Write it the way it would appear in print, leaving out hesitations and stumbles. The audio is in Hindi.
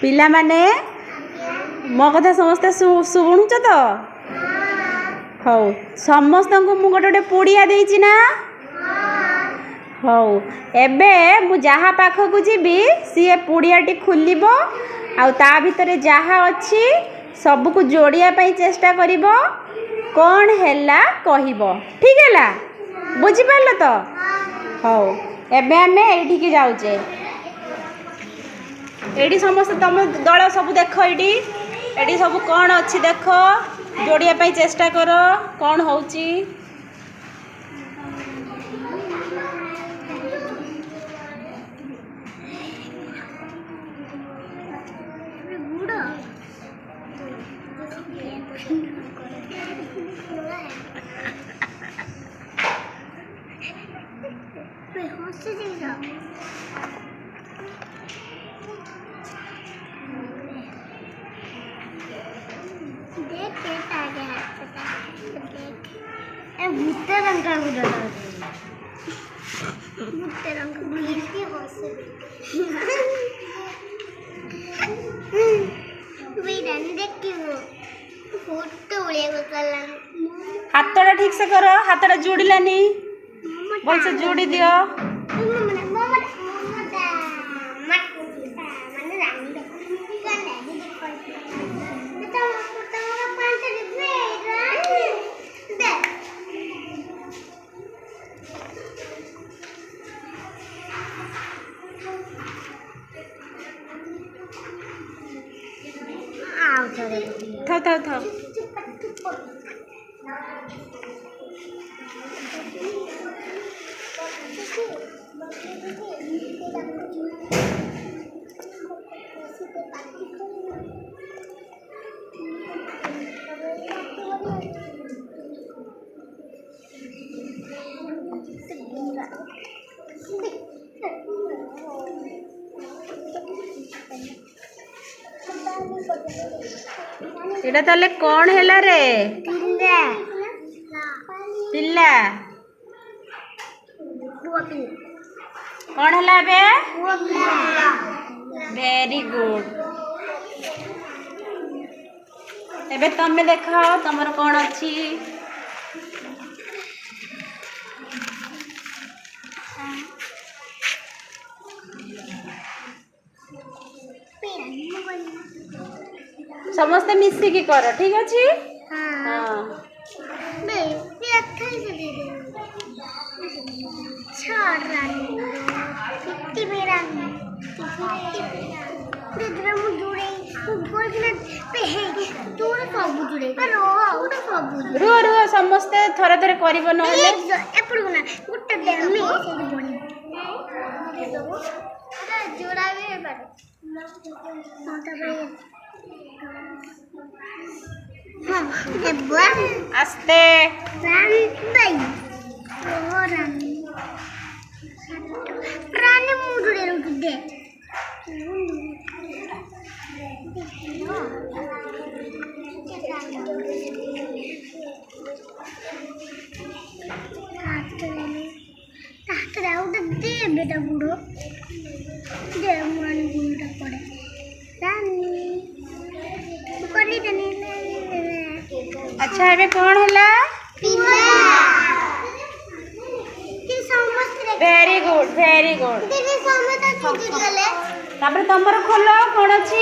पिला माने मो कथा समस्ते शुणुच तो हौ समस्त को मु गोटे पुड़िया देछि ना हौ एबे मु जहा पाखक जीवी सी पुड़ियाटी खुलिबो आ ता भितरे जहा अछि सब को जोड़िया पई चेष्टा करिवो कौन हैला कहिवो ठीक हैला बुझी पारलो तो हौ एबे हमें एठी के जाउचे एठी समस्त तुम दल सब देख एठी सब कौन अच्छी देख जोड़िया पई चेष्टा करो कौन होउची भूते रंग का भूते रंग हाथटा ठीक से करो हाथटा जोड़लानी बोल से जोड़ी दियो था एटा ताले कौन हैला रे पिल्ला कौन हैला बे वेरी गुड एबे तमे देखाओ तमर कौन अच्छी समस्ते मिसिकी कर ठीक अच्छी हाँ रुह रुह समस्ते थरे थरे कर आस्ते बेटा बुढ़ो दे मुरानी बुढ़ा पड़े अच्छा एबे कौन हैला वेरी गुड तापर तमर खोलो कौन अच्छी